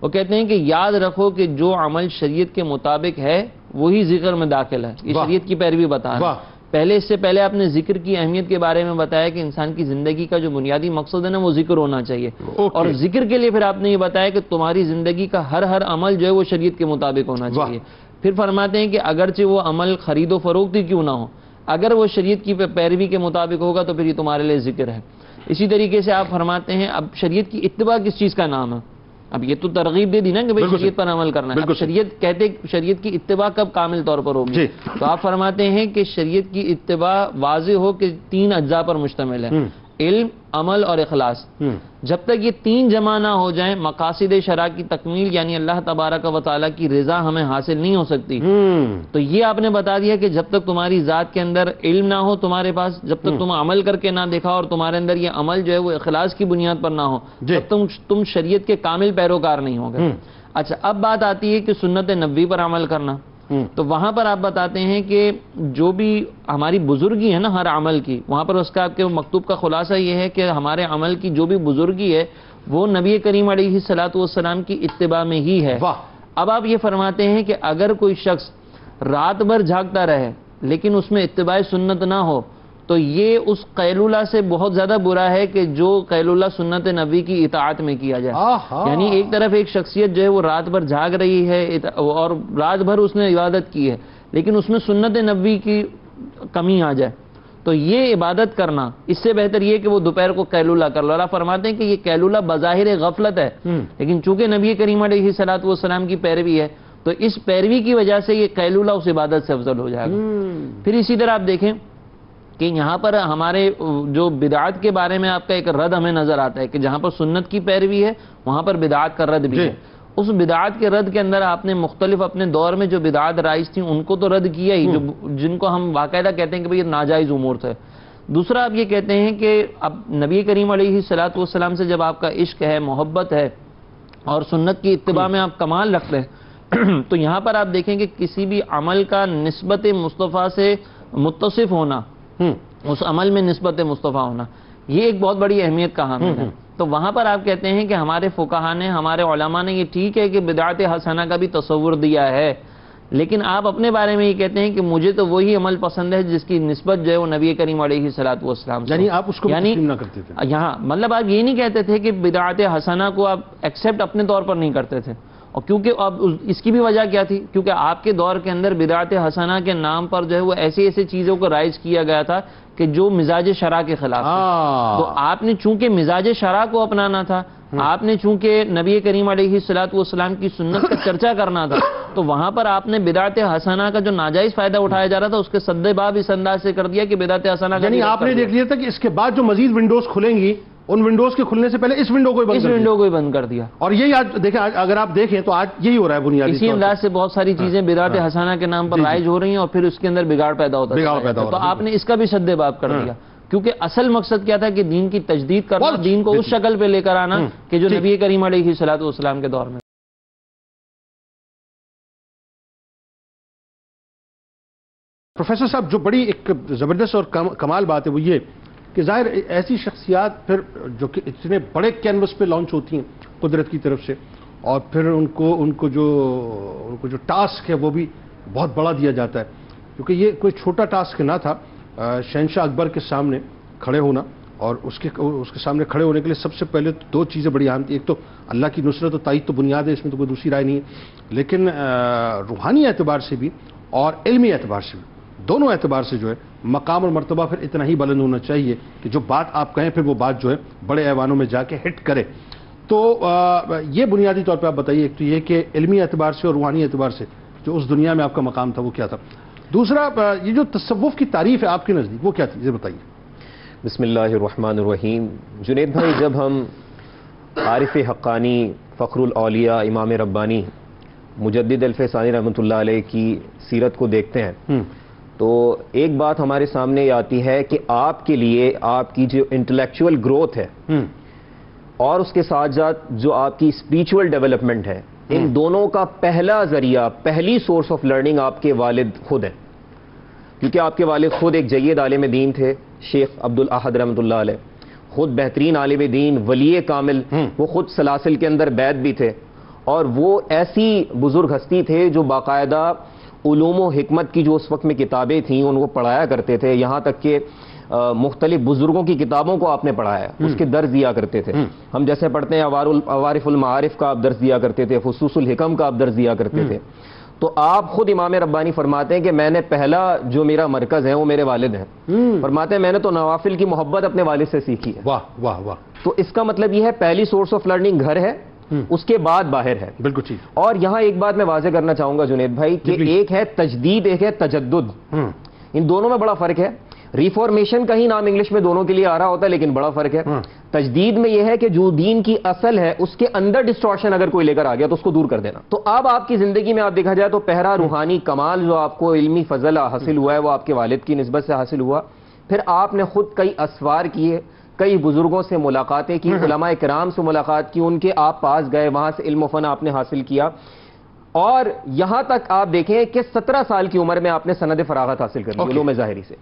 Speaker 3: وہ کہتے ہیں کہ یاد رکھو کہ جو عمل شریعت کے مطابق ہے وہی ذکر میں داخل ہے. یہ شریعت کی پیروی بتا رہا ہے. اس سے پہلے آپ نے ذکر کی اہمیت کے بارے میں بتایا کہ انسان کی زندگی کا جو بنیادی مقصد ہے نا وہ ذکر ہونا چاہیے. اور ذکر کے لیے پھر آپ نے یہ بتایا کہ تمہاری زندگی کا ہر عمل جو ہے وہ شریعت کے مطابق ہونا چاہیے. پھر فرماتے ہیں کہ اگرچہ وہ عمل خرید و فروخت ہی کیوں نہ ہو، اگر وہ شریعت کی پیروی کے مطابق ہوگا تو پھر یہ تمہارے لیے ذکر ہے. اسی طریقے سے آپ فرماتے ہیں اب شریعت کی اتباع کس چیز کا نام ہے؟ اب یہ تو ترغیب دے دی نا کہ بھئی شریعت پر عمل کرنا ہے. شریعت کہتے شریعت کی اتباع کب کامل طور پر ہوگی؟ تو آپ فرماتے ہیں کہ شریعت کی اتباع واضح ہو کہ 3 اجزاء پر مشتمل ہے: علم، عمل اور اخلاص. جب تک یہ 3 جمع نہ ہو جائیں مقاصد شرع کی تکمیل یعنی اللہ تبارک و تعالیٰ کی رضا ہمیں حاصل نہیں ہو سکتی. تو یہ آپ نے بتا دیا کہ جب تک تمہاری ذات کے اندر علم نہ ہو تمہارے پاس، جب تک تم عمل کر کے نہ دیکھا اور تمہارے اندر یہ عمل جو ہے وہ اخلاص کی بنیاد پر نہ ہو، تب تم شریعت کے کامل پیروکار نہیں ہوگے. اچھا اب بات آتی ہے کہ سنت نبوی پر عمل کرنا. تو وہاں پر آپ بتاتے ہیں کہ جو بھی ہماری بزرگی ہے نا ہر عمل کی، وہاں پر اس کا آپ کے مکتوب کا خلاصہ یہ ہے کہ ہمارے عمل کی جو بھی بزرگی ہے وہ نبی کریم علیہ الصلوۃ والسلام کی اتباع میں ہی ہے. اب آپ یہ فرماتے ہیں کہ اگر کوئی شخص رات بھر جھاگتا رہے لیکن اس میں اتباع سنت نہ ہو تو یہ اس قیلولہ سے بہت زیادہ برا ہے کہ جو قیلولہ سنت نبی کی اطاعت میں کیا جائے. یعنی ایک طرف ایک شخصیت جو ہے وہ رات بھر جھاگ رہی ہے اور رات بھر اس نے عبادت کی ہے لیکن اس میں سنت نبی کی کمی آ جائے تو یہ عبادت کرنا اس سے بہتر یہ کہ وہ دوپہر کو قیلولہ کر لو. اللہ فرماتے ہیں کہ یہ قیلولہ بظاہر غفلت ہے لیکن چونکہ نبی کریم علیہ الصلوۃ والسلام کی پیروی ہے تو اس پیروی کی وجہ سے یہ قیلولہ اس عبادت سے افضل ہو جائے گا. پھر اسی طرح آپ دیکھیں کہ یہاں پر ہمارے جو بدعات کے بارے میں آپ کا ایک رد ہمیں نظر آتا ہے کہ جہاں پر سنت کی پیروی ہے وہاں پر بدعات کا رد بھی ہے. اس بدعات کے رد کے اندر آپ نے مختلف اپنے دور میں جو بدعات رائج تھیں ان کو تو رد کیا ہی جن کو ہم باقاعدہ کہتے ہیں کہ بھئی یہ ناجائز امور تھے. دوسرا آپ یہ کہتے ہیں کہ اب نبی کریم علیہ الصلوۃ والسلام سے جب آپ کا عشق ہے، محبت ہے اور سنت کی اتباع میں آپ کمال رکھتے ہیں تو یہاں پر آپ دیکھیں کہ کسی بھی عمل کا نسبت مصطفیٰ سے متصف ہونا، اس عمل میں نسبت مصطفیٰ ہونا، یہ ایک بہت بڑی اہمیت کا حامل ہے. تو وہاں پر آپ کہتے ہیں کہ ہمارے فقہا نے، ہمارے علماء نے یہ ٹھیک ہے کہ بدعت حسنہ کا بھی تصور دیا ہے لیکن آپ اپنے بارے میں یہ کہتے ہیں کہ مجھے تو وہی عمل پسند ہے جس کی نسبت جو ہے وہ نبی کریم علیہ الصلوۃ والسلام سے.
Speaker 1: یعنی آپ اس کو تسلیم نہ کرتے تھے.
Speaker 3: یہاں مطلب آپ یہ نہیں کہتے تھے کہ بدعت حسنہ کو آپ ایکسیپٹ اپنے طور پر نہیں کرتے تھے. اور کیونکہ اب اس کی بھی وجہ کیا تھی؟ کیونکہ آپ کے دور کے اندر بدعت حسنہ کے نام پر جو ہے وہ ایسی چیزوں کو رائج کیا گیا تھا کہ جو مزاج شرع کے خلاف تھا. تو آپ نے چونکہ مزاج شرع کو اپنانا تھا، آپ نے چونکہ نبی کریم علیہ الصلوۃ والسلام کی سنت کا چرچا کرنا تھا تو وہاں پر آپ نے بدعت حسنہ کا جو ناجائز فائدہ اٹھایا جا رہا تھا اس کے سد باب اس انداز سے کر دیا کہ بدعت حسنہ کا،
Speaker 1: یعنی آپ نے دیکھ لیا تھا کہ اس کے بعد جو مزید ونڈوز کھلیں گی ان ونڈوز کے کھلنے سے پہلے اس ونڈو کو ہی بند کر دیا. اور یہی آج دیکھیں، اگر آپ دیکھیں تو آج یہی ہو رہا ہے بنیادی
Speaker 3: اسی انداز سے بہت ساری چیزیں بدعت حسنہ کے نام پر رائج ہو رہی ہیں اور پھر اس کے اندر بگاڑ پیدا ہوتا ہے. تو آپ نے اس کا بھی سد باب کر دیا کیونکہ اصل مقصد کیا تھا کہ دین کی تجدید کرنا، دین کو اس شکل پہ لے کر آنا کہ جو نبی کریم علیہ الصلوۃ والسلام کے دور میں.
Speaker 1: پروفیسر صاحب جو بڑی ایک زبردست اور کمال بات ہے وہ یہ کہ ظاہر ایسی شخصیات پھر جو کہ اتنے بڑے کینوس پہ لانچ ہوتی ہیں قدرت کی طرف سے اور پھر ان کو جو ٹاسک ہے وہ بھی بہت بڑا دیا جاتا ہے کیونکہ یہ کوئی چھوٹا ٹاسک نہ تھا. شہنشاہ اکبر کے سامنے کھڑے ہونا اور اس کے سامنے کھڑے ہونے کے لیے سب سے پہلے دو چیزیں بڑی اہم تھیں. ایک تو اللہ کی نصرت و تائید تو بنیاد ہے, اس میں تو کوئی دوسری رائے نہیں ہے, لیکن روحانی اعتبار سے بھی اور علمی اعتبار سے بھی, دونوں اعتبار سے جو ہے مقام اور مرتبہ پھر اتنا ہی بلند ہونا چاہیے کہ جو بات آپ کہیں پھر وہ بات جو ہے بڑے ایوانوں میں جا کے ہٹ کرے. تو یہ بنیادی طور پہ آپ بتائیے, ایک تو یہ کہ علمی اعتبار سے اور روحانی اعتبار سے جو اس دنیا میں آپ کا مقام تھا وہ کیا تھا. دوسرا یہ جو تصوف کی تعریف ہے آپ کے نزدیک وہ کیا تھی, یہ بتائیے.
Speaker 4: بسم اللہ الرحمن الرحیم. جنید بھائی, جب ہم عارف حقانی, فخر الاولیاء, امام ربانی, مجدد الفیضانی رحمۃ اللہ علیہ کی سیرت کو دیکھتے ہیں تو ایک بات ہمارے سامنے آتی ہے کہ آپ کے لیے آپ کی جو انٹلیکچوئل گروتھ ہے اور اس کے ساتھ ساتھ جو آپ کی اسپریچول ڈیولپمنٹ ہے, ان دونوں کا پہلا ذریعہ, پہلی سورس آف لرننگ آپ کے والد خود ہیں, کیونکہ آپ کے والد خود ایک جید عالم دین تھے, شیخ عبد الاحد رحمۃ اللہ علیہ, خود بہترین عالم دین, ولی کامل, وہ خود سلاسل کے اندر بیعت بھی تھے, اور وہ ایسی بزرگ ہستی تھے جو باقاعدہ علوم و حکمت کی جو اس وقت میں کتابیں تھیں ان کو پڑھایا کرتے تھے, یہاں تک کہ مختلف بزرگوں کی کتابوں کو آپ نے پڑھایا, اس کے درس دیا کرتے تھے. ہم جیسے پڑھتے ہیں عوارف المعارف کا آپ درس دیا کرتے تھے, فصوص الحکم کا آپ درس دیا کرتے تھے. تو آپ خود امام ربانی فرماتے ہیں کہ میں نے پہلا جو میرا مرکز ہے وہ میرے والد ہیں. فرماتے ہیں میں نے تو نوافل کی محبت اپنے والد سے سیکھی ہے.
Speaker 1: واہ واہ واہ.
Speaker 4: تو اس کا مطلب یہ ہے پہلی سورس آف لرننگ گھر ہے, اس کے بعد باہر ہے.
Speaker 1: بالکل ٹھیک.
Speaker 4: اور یہاں ایک بات میں واضح کرنا چاہوں گا جنید بھائی کہ ایک ہے تجدید, ایک ہے تجدد. ان دونوں میں بڑا فرق ہے. ریفارمیشن کا ہی نام انگلش میں دونوں کے لیے آ رہا ہوتا ہے, لیکن بڑا فرق ہے. تجدید میں یہ ہے کہ جو دین کی اصل ہے اس کے اندر ڈسٹورشن اگر کوئی لے کر آ گیا تو اس کو دور کر دینا. تو اب آپ کی زندگی میں آپ دیکھا جائے تو پہلا روحانی کمال جو آپ کو علمی فضل حاصل ہوا ہے وہ آپ کے والد کی نسبت سے حاصل ہوا. پھر آپ نے خود کئی اسفار کیے, کئی بزرگوں سے ملاقاتیں کی, علماء کرام سے ملاقات کی, ان کے آپ پاس گئے, وہاں سے علم و فن آپ نے حاصل کیا, اور یہاں تک آپ دیکھیں کہ 17 سال کی عمر میں آپ نے سند فراغت حاصل کر لی علوم ظاہری سے.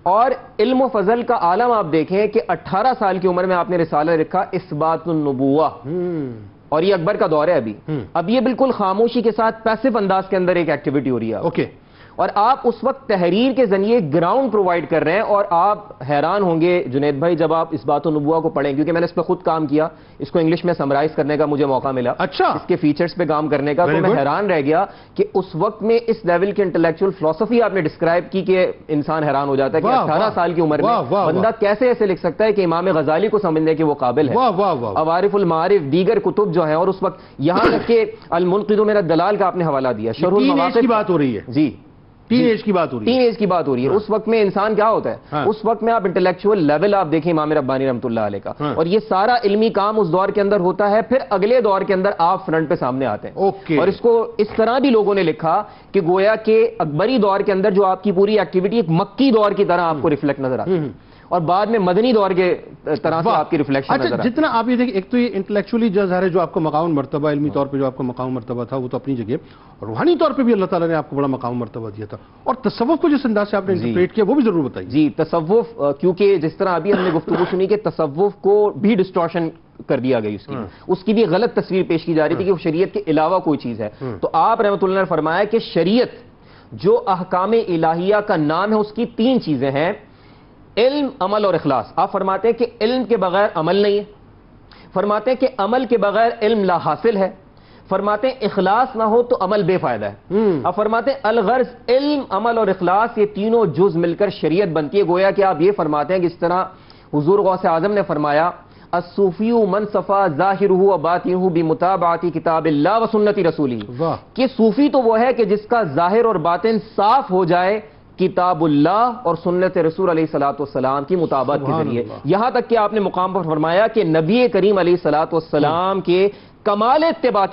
Speaker 4: اور علم و فضل کا عالم آپ دیکھیں کہ 18 سال کی عمر میں آپ نے رسالہ لکھا اثبات النبوہ, اور یہ اکبر کا دور ہے ابھی. اب یہ بالکل خاموشی کے ساتھ پیسو انداز کے اندر ایک ایکٹیویٹی ہو رہی ہے. اور آپ اس وقت تحریر کے ذریعے گراؤنڈ پرووائڈ کر رہے ہیں, اور آپ حیران ہوں گے جنید بھائی جب آپ اس بات و نبوہ کو پڑھیں, کیونکہ میں نے اس پہ خود کام کیا, اس کو انگلش میں سمرائز کرنے کا مجھے موقع ملا, اس کے فیچرز پہ کام کرنے کا. تو میں حیران رہ گیا کہ اس وقت میں اس لیول کی انٹلیکچوئل فلسفی آپ نے ڈسکرائب کی کہ انسان حیران ہو جاتا ہے کہ 18 سال کی عمر میں بندہ کیسے ایسے لکھ سکتا ہے کہ امام غزالی کو سمجھنے کے وہ قابل ہے. عوارف المعارف, دیگر کتب جو ہیں, اور اس وقت یہاں تک کہ المنقذ من الضلال کا آپ نے حوالہ دیا. شرح المواقف کی بات ہو رہی ہے. جی, ٹین ایج کی بات ہو رہی ہے. اس وقت میں انسان کیا ہوتا ہے, اس وقت میں آپ انٹلیکچوئل لیول آپ دیکھیں امام ربانی رحمۃ اللہ علیہ کا, اور یہ سارا علمی کام اس دور کے اندر ہوتا ہے. پھر اگلے دور کے اندر آپ فرنٹ پہ سامنے آتے ہیں, اور اس کو اس طرح بھی لوگوں نے لکھا کہ گویا کہ اکبری دور کے اندر جو آپ کی پوری ایکٹیویٹی ایک مکی دور کی طرح آپ کو ریفلیکٹ نظر آتی ہے, اور بعد میں مدنی دور کے طرح سے آپ کی ریفلیکشن نظر آتی ہے.
Speaker 1: جتنا آپ یہ دیکھیں, ایک تو یہ انٹلیکچولی جو ظاہر ہے جو آپ کا مقام مرتبہ علمی طور پہ جو آپ کا مقام مرتبہ تھا وہ تو اپنی جگہ, روحانی طور پہ بھی اللہ تعالیٰ نے آپ کو بڑا مقام مرتبہ دیا تھا. اور تصوف کو جس انداز سے آپ نے انٹرپریٹ کیا وہ بھی ضرور بتائیے.
Speaker 4: جی, تصوف, کیونکہ جس طرح ابھی ہم نے گفتگو سنی کہ تصوف کو بھی ڈسٹورشن کر دیا گئی, اس کی بھی غلط تصویر پیش کی جا رہی تھی کہ وہ شریعت کے علاوہ کوئی چیز ہے. تو آپ رحمۃ اللہ نے فرمایا کہ شریعت جو احکام الہیہ کا نام ہے اس کی 3 چیزیں ہیں, علم, عمل اور اخلاص. آپ فرماتے ہیں کہ علم کے بغیر عمل نہیں ہے, فرماتے ہیں کہ عمل کے بغیر علم لا حاصل ہے, فرماتے ہیں اخلاص نہ ہو تو عمل بے فائدہ ہے. اب فرماتے ہیں الغرض علم, عمل اور اخلاص یہ تینوں جز مل کر شریعت بنتی ہے. گویا کہ آپ یہ فرماتے ہیں کہ اس طرح حضور غوث اعظم نے فرمایا الصوفی من صفا ظاہرہ و باطنہ بمتابعت کتاب اللہ و سنت رسولہ, کہ صوفی تو وہ ہے کہ جس کا ظاہر اور باطن صاف ہو جائے کتاب اللہ اور سنت رسول علیہ الصلوۃ والسلام کی مطابقت کے ذریعے. یہاں تک کہ آپ نے مقام پر فرمایا کہ نبی کریم علیہ الصلوۃ والسلام کے کمال اتباع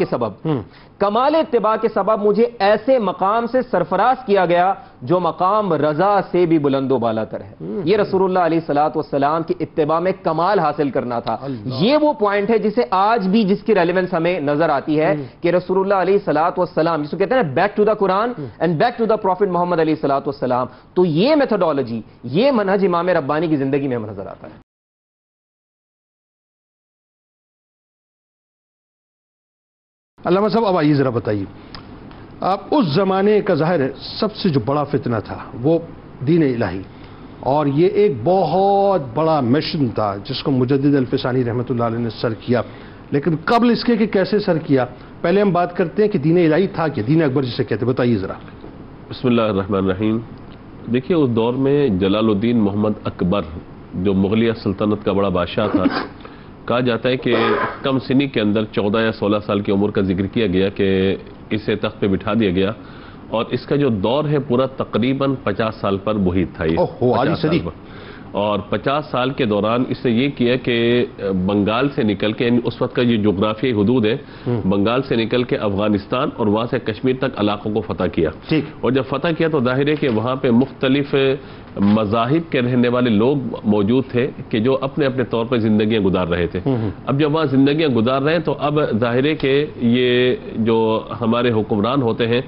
Speaker 4: کے سبب مجھے ایسے مقام سے سرفراز کیا گیا جو مقام رضا سے بھی بلند و بالا تر ہے. یہ رسول اللہ علیہ الصلوۃ والسلام کی اتباع میں کمال حاصل کرنا تھا. یہ وہ پوائنٹ ہے جسے آج بھی جس کی ریلیونس ہمیں نظر آتی ہے کہ رسول اللہ علیہ الصلوۃ والسلام, جس کو کہتے ہیں نا back to the Quran and back to the prophet Muhammad علیہ الصلوۃ والسلام. تو یہ میتھڈالوجی, یہ منہج امام ربانی کی زندگی میں ہمیں نظر آتا ہے.
Speaker 1: علامہ صاحب اب آئیے ذرا بتائیے, آپ اس زمانے کا ظاہر ہے سب سے جو بڑا فتنہ تھا وہ دین الہی, اور یہ ایک بہت بڑا مشن تھا جس کو مجدد الفسانی رحمۃ اللہ علیہ نے سر کیا. لیکن قبل اس کے کہ کیسے سر کیا، پہلے ہم بات کرتے ہیں کہ دین الہی تھا کہ دین اکبر جسے کہتے ہیں، بتائیے ذرا.
Speaker 2: بسم اللہ الرحمن الرحیم. دیکھیے اس دور میں جلال الدین محمد اکبر جو مغلیہ سلطنت کا بڑا بادشاہ تھا، کہا جاتا ہے کہ کم سنی کے اندر 14 یا 16 سال کی عمر کا ذکر کیا گیا کہ اسے تخت پہ بٹھا دیا گیا، اور اس کا جو دور ہے پورا تقریباً 50 سال پر محیط تھا. یہ اور 50 سال کے دوران اس نے یہ کیا کہ بنگال سے نکل کے، یعنی اس وقت کا یہ جغرافیائی حدود ہے، بنگال سے نکل کے افغانستان اور وہاں سے کشمیر تک علاقوں کو فتح کیا. اور جب فتح کیا تو ظاہر ہے کہ وہاں پہ مختلف مذاہب کے رہنے والے لوگ موجود تھے کہ جو اپنے اپنے طور پر زندگیاں گزار رہے تھے. اب جب وہاں زندگیاں گزار رہے ہیں تو اب ظاہر ہے کہ یہ جو ہمارے حکمران ہوتے ہیں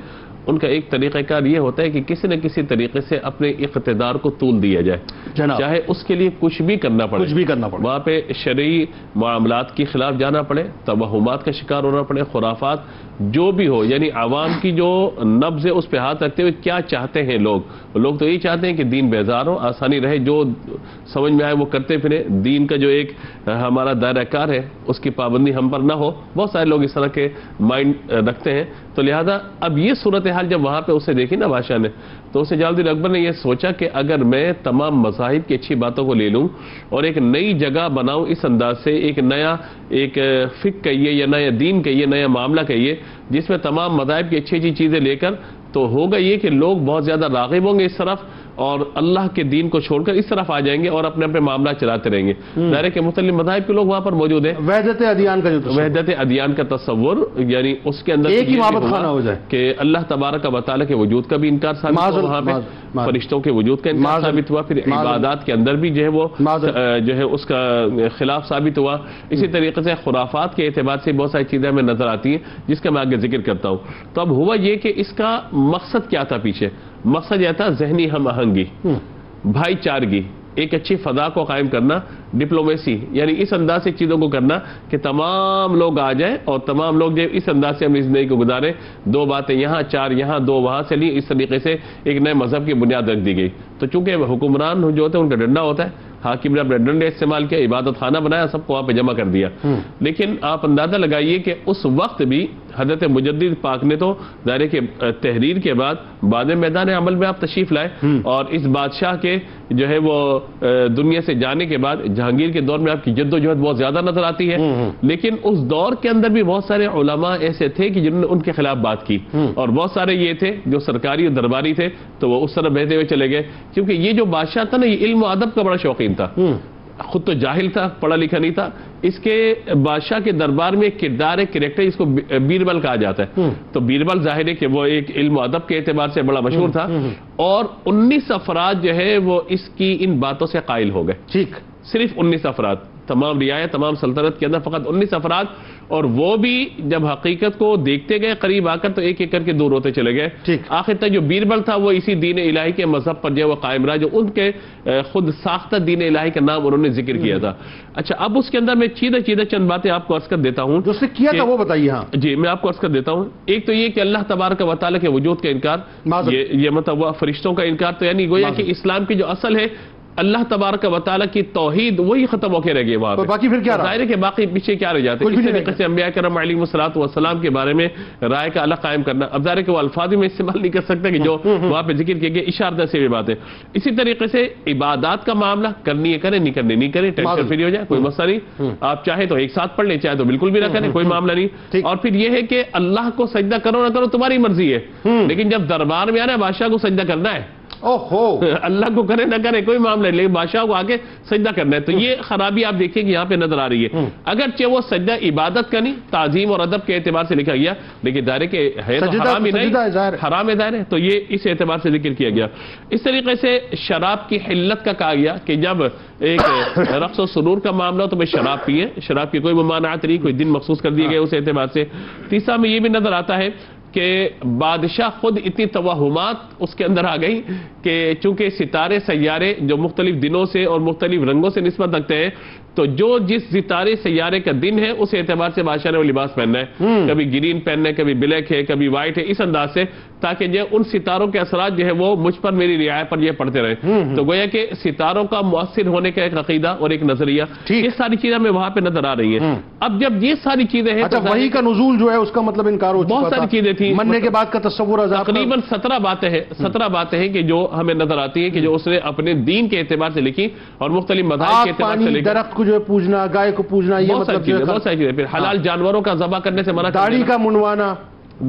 Speaker 2: ان کا ایک طریقہ کار یہ ہوتا ہے کہ کسی نہ کسی طریقے سے اپنے اقتدار کو طول دیا جائے، چاہے اس کے لیے کچھ بھی کرنا پڑے، وہاں پہ شرعی معاملات کے خلاف جانا پڑے، توہمات کا شکار ہونا پڑے، خرافات جو بھی ہو، یعنی عوام کی جو نبض ہے اس پہ ہاتھ رکھتے ہوئے کیا چاہتے ہیں لوگ تو یہی چاہتے ہیں کہ دین بیزار ہو، آسانی رہے، جو سمجھ میں آئے وہ کرتے پھریں، دین کا جو ایک ہمارا دائرہ کار ہے اس کی پابندی ہم پر نہ ہو. بہت سارے لوگ اس طرح کے مائنڈ رکھتے ہیں. تو لہذا اب یہ صورتحال جب وہاں پہ اسے دیکھی نا بادشاہ نے، تو اسے جلال الدین اکبر نے یہ سوچا کہ اگر میں تمام مذاہب کی اچھی باتوں کو لے لوں اور ایک نئی جگہ بناؤں اس انداز سے، ایک نیا ایک فقہ کہیے یا نیا دین کہیے، نیا معاملہ کہیے، جس میں تمام مذاہب کی اچھی اچھی چیزیں لے کر، تو ہوگا یہ کہ لوگ بہت زیادہ راغب ہوں گے اس طرف اور اللہ کے دین کو چھوڑ کر اس طرف آ جائیں گے اور اپنے اپنے معاملات چلاتے رہیں گے. ظاہر ہے کہ مختلف مذاہب کے لوگ وہاں پر موجود ہیں.
Speaker 1: وحدت
Speaker 2: ادیان کا تصور، یعنی اس کے اندر
Speaker 1: ایک ہی معبد خانہ ہو جائے کہ
Speaker 2: اللہ تبارک و تعالیٰ کے وجود کا بھی انکار ثابت ہوا، وہاں پہ فرشتوں کے وجود کا انکار ثابت ہوا، پھر عبادات کے اندر بھی جو ہے وہ جو ہے اس کا خلاف ثابت ہوا. اسی طریقے سے خرافات کے اعتبار سے بہت ساری چیزیں ہمیں نظر آتی ہیں جس کا میں آگے ذکر کرتا ہوں. تو اب ہوا یہ کہ اس کا مقصد کیا تھا پیچھے؟ مقصد یہ تھا ذہنی ہم آہنگی، بھائی چارگی، ایک اچھی فضا کو قائم کرنا، ڈپلومیسی، یعنی اس انداز سے چیزوں کو کرنا کہ تمام لوگ آ جائیں اور تمام لوگ جو اس انداز سے اپنی زندگی کو گزاریں. 2 باتیں یہاں، 4 یہاں، 2 وہاں سے لی، اس طریقے سے ایک نئے مذہب کی بنیاد رکھ دی گئی. تو چونکہ حکمران جو ہوتے ہیں ان کا ڈنڈا ہوتا ہے، حاکم نے اپنا ڈنڈے استعمال کیا، عبادت خانہ بنایا، سب کو وہاں پہ جمع کر دیا. لیکن آپ اندازہ لگائیے کہ اس وقت بھی حضرت مجدد پاک نے تو ظاہر کے تحریر کے بعد میدان عمل میں آپ تشریف لائے، اور اس بادشاہ کے جو ہے وہ دنیا سے جانے کے بعد جہانگیر کے دور میں آپ کی جد و جہد بہت زیادہ نظر آتی ہے. لیکن اس دور کے اندر بھی بہت سارے علماء ایسے تھے کہ جنہوں نے ان کے خلاف بات کی، اور بہت سارے یہ تھے جو سرکاری اور درباری تھے تو وہ اس طرح بہتے ہوئے چلے گئے. کیونکہ یہ جو بادشاہ تھا نا، یہ علم و ادب کا بڑا شوقین تھا، خود تو جاہل تھا، پڑھا لکھا نہیں تھا. اس کے بادشاہ کے دربار میں ایک کردار، ایک کریکٹر جس کو بیربل کہا جاتا ہے. تو بیربل ظاہر ہے کہ وہ ایک علم و ادب کے اعتبار سے بڑا مشہور تھا، اور 19 افراد جو ہے وہ اس کی ان باتوں سے قائل ہو گئے. ٹھیک، صرف 19 افراد، تمام رعایا، تمام سلطنت کے اندر فقط 19 افراد، اور وہ بھی جب حقیقت کو دیکھتے گئے قریب آ کر تو ایک ایک کر کے دور ہوتے چلے گئے. آخر تک جو بیربل تھا وہ اسی دین الہی کے مذہب پر جو ہے وہ قائم رہا، جو ان کے خود ساختہ دین الہی کا نام انہوں نے ذکر کیا تھا. اچھا، اب اس کے اندر میں چیدہ چند باتیں آپ کو عرض کر دیتا ہوں
Speaker 1: جو اس نے کیا تھا، وہ بتائیے. ہاں
Speaker 2: جی، میں آپ کو عرض کر دیتا ہوں. ایک تو یہ کہ اللہ تبارک و تعالیٰ کے وجود کا انکار، یہ مطلب وہ فرشتوں کا انکار. تو یعنی گویا کہ اسلام کی جو اصل ہے اللہ تبارک و تعالیٰ کی توحید، وہی ختم ہو کے رہ گئے وہاں پہ. باقی پھر کیا ظاہر ہے کہ باقی پیچھے کیا رہ جاتے ہیں. اس طریقے سے انبیاء کرام علیہم السلام کے بارے میں رائے کا الگ قائم کرنا، اب ظاہر ہے کہ وہ الفاظ میں استعمال نہیں کر سکتے کہ جو وہاں پہ ذکر کیے گئے، اشارت سے بھی باتیں. اسی طریقے سے عبادات کا معاملہ، کرنی ہے کریں، نہیں کرنی نہیں کریں، ٹینشن فری ہو جائے، کوئی مسئلہ نہیں. آپ چاہے تو ایک ساتھ پڑھ لیں، چاہے تو بالکل بھی نہ کریں، کوئی معاملہ نہیں. اور پھر یہ ہے کہ اللہ کو سجدہ کرو نہ کرو تمہاری مرضی ہے، لیکن جب دربار میں آنا ہے بادشاہ کو سجدہ کرنا ہے. اللہ کو کرے نہ کرے کوئی معاملہ نہیں، لیکن بادشاہ کو آگے سجدہ کرنا ہے. تو یہ خرابی آپ دیکھیں کہ یہاں پہ نظر آ رہی ہے. اگرچہ وہ سجدہ عبادت کا نہیں، تعظیم اور ادب کے اعتبار سے لکھا گیا، لیکن دائرے کے ہے تو حرام ہی نہیں، حرام ہے ظاہر ہے. تو یہ اس اعتبار سے ذکر کیا گیا. اس طریقے سے شراب کی حلت کا کہا گیا کہ جب ایک رقص و سرور کا معاملہ ہو تو بھائی شراب پیئے، شراب کی کوئی ممانعت نہیں، کوئی دن مخصوص کر دیے گئے اس اعتبار سے. تیسرا میں یہ بھی نظر آتا ہے کہ بادشاہ خود اتنی توہمات اس کے اندر آ گئی کہ چونکہ ستارے سیارے جو مختلف دنوں سے اور مختلف رنگوں سے نسبت رکھتے ہیں، تو جو جس ستارے سیارے کا دن ہے اس اعتبار سے بادشاہ نے وہ لباس پہننا ہے. کبھی گرین پہننا ہے، کبھی بلیک ہے، کبھی وائٹ ہے، اس انداز سے. تاکہ جو ان ستاروں کے اثرات جو ہے وہ مجھ پر میری رعایت پر یہ پڑتے رہے. تو گویا کہ ستاروں کا مؤثر ہونے کا ایک عقیدہ اور ایک نظریہ، یہ ساری چیزیں ہمیں وہاں پہ نظر آ رہی ہیں. اب جب یہ ساری چیزیں ہیں،
Speaker 1: اچھا وحی کا نزول جو ہے اس کا مطلب انکار ہو چکا تھا،
Speaker 2: بہت ساری چیزیں تھیں،
Speaker 1: مرنے کے بعد کا تصور،
Speaker 2: تقریباً 17 باتیں ہیں کہ جو ہمیں نظر آتی ہیں کہ جو اس نے اپنے دین کے اعتبار سے لکھی اور مختلف مذاہب کے اعتبار سے لکھی.
Speaker 1: درخت کو جو ہے پوجنا، گائے کو پوجنا، یہ مطلب
Speaker 2: بہت ساری چیزیں. پھر حلال جانوروں کا ذبح کرنے سے منع،
Speaker 1: داڑھی کا منڈوانا،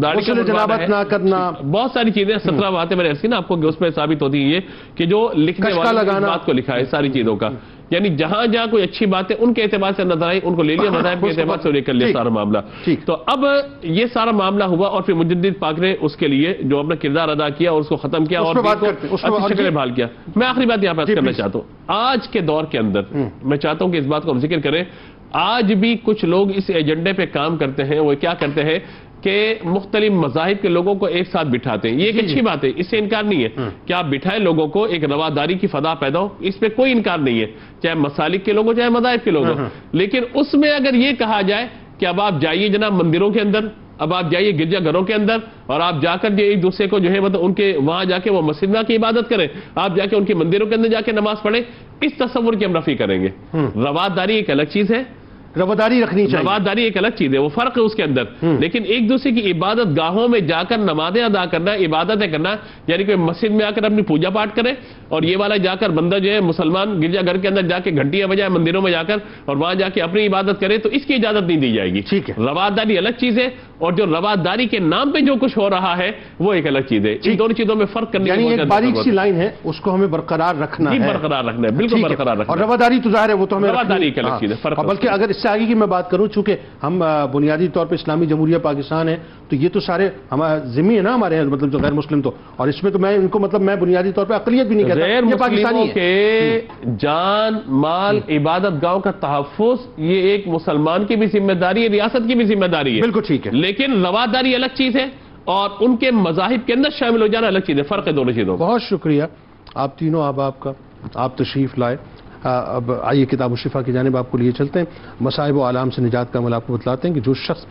Speaker 2: داڑھی کا
Speaker 1: جنابت نہ کرنا،
Speaker 2: بہت ساری چیزیں. 17 باتیں میں نے ایسی نا آپ کو کہ اس میں ثابت ہوتی ہیں یہ کہ جو لکھنے والے نے اس بات کو لکھا ہے ساری چیزوں کا، یعنی جہاں جہاں کوئی اچھی بات ہے ان کے اعتبار سے نظر آئی، ان کو لے لیا، مذاہب کے اعتبار سے لے کر لیا سارا معاملہ. تو اب یہ سارا معاملہ ہوا اور پھر مجدد پاک نے اس کے لیے جو اپنا کردار ادا کیا اور اس کو ختم کیا اور اچھی شکل بحال کیا. میں آخری بات یہاں پر کرنا چاہتا ہوں، آج کے دور کے اندر میں چاہتا ہوں کہ اس بات کو ہم ذکر کریں. آج بھی کچھ لوگ اس ایجنڈے پہ کام کرتے ہیں، وہ کیا کرتے ہیں کہ مختلف مذاہب کے لوگوں کو ایک ساتھ بٹھاتے ہیں. یہ ایک اچھی بات ہے، اس سے انکار نہیں ہے کہ آپ بٹھائیں لوگوں کو، ایک رواداری کی فضا پیدا ہو، اس پہ کوئی انکار نہیں ہے، چاہے مسالک کے لوگ ہو چاہے مذاہب کے لوگ ہو. لیکن اس میں اگر یہ کہا جائے کہ اب آپ جائیے جناب مندروں کے اندر، اب آپ جائیے گرجا گھروں کے اندر اور آپ جا کر جو ایک دوسرے کو جو ہے مطلب ان کے وہاں جا کے وہ مسجد میں کی عبادت کریں، آپ جا کے ان کے مندروں کے اندر جا کے نماز پڑھیں، اس تصور کی ہم رفع کریں گے. رواداری ایک الگ چیز ہے،
Speaker 1: رواداری رکھنی چاہیے،
Speaker 2: رواداری ایک الگ چیز ہے، وہ فرق ہے اس کے اندر. لیکن ایک دوسرے کی عبادت گاہوں میں جا کر نمازیں ادا کرنا، عبادتیں کرنا، یعنی کہ مسجد میں آ کر اپنی پوجا پاٹ کرے اور یہ والا جا کر بندہ جو ہے مسلمان گرجا گھر کے اندر جا کے گھنٹیاں بجائے مندروں میں جا کر اور وہاں جا کے اپنی عبادت کرے، تو اس کی اجازت نہیں دی جائے گی.
Speaker 1: ٹھیک ہے،
Speaker 2: رواداری الگ چیز ہے اور جو رواداری کے نام پہ جو کچھ ہو رہا ہے وہ ایک الگ چیز ہے. ان دونوں چیزوں میں فرق کرنے کی
Speaker 1: ایک باریک سی لائن ہے، اس کو ہمیں برقرار رکھنا ہے،
Speaker 2: برقرار رکھنا ہے، بالکل برقرار رکھنا ہے.
Speaker 1: اور رواداری تو ظاہر ہے وہ تو ہمیں
Speaker 2: رواداری ایک الگ چیز ہے، فرق.
Speaker 1: بلکہ اگر اس سے آگے کی میں بات کروں، چونکہ ہم بنیادی طور پہ اسلامی جمہوریہ پاکستان ہے تو یہ تو سارے ہمارے ذمہ ہے نا، ہمارے مطلب جو غیر مسلم، تو اور اس میں تو میں ان کو مطلب میں بنیادی طور پہ اقلیت بھی نہیں کہتا،
Speaker 2: غیر مسلموں کے جان مال عبادت گاہوں کا تحفظ یہ ایک مسلمان کی بھی ذمہ داری ہے، ریاست کی بھی ذمہ داری ہے.
Speaker 1: بالکل ٹھیک ہے،
Speaker 2: لیکن رواداری الگ چیز ہے اور ان کے مذاہب کے اندر شامل ہو جانا الگ چیز ہے. فرق ہے دونوں چیزوں.
Speaker 1: بہت شکریہ آپ تینوں احباب کا، آپ تشریف لائے. اب آئیے کتاب الشفا کی جانب آپ کو لیے چلتے ہیں. مصائب و آلام سے نجات کا عمل آپ کو بتلاتے ہیں کہ جو شخص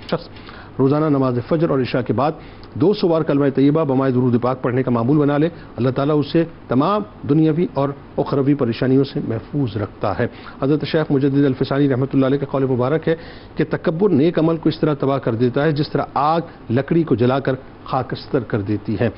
Speaker 1: روزانہ نماز فجر اور عشاء کے بعد 200 بار کلمہ طیبہ بمائے درود پاک پڑھنے کا معمول بنا لے، اللہ تعالیٰ اسے تمام دنیاوی اور اخروی پریشانیوں سے محفوظ رکھتا ہے. حضرت شیخ مجدد الفسانی رحمۃ اللہ علیہ کا قول مبارک ہے کہ تکبر نیک عمل کو اس طرح تباہ کر دیتا ہے جس طرح آگ لکڑی کو جلا کر خاکستر کر دیتی ہے.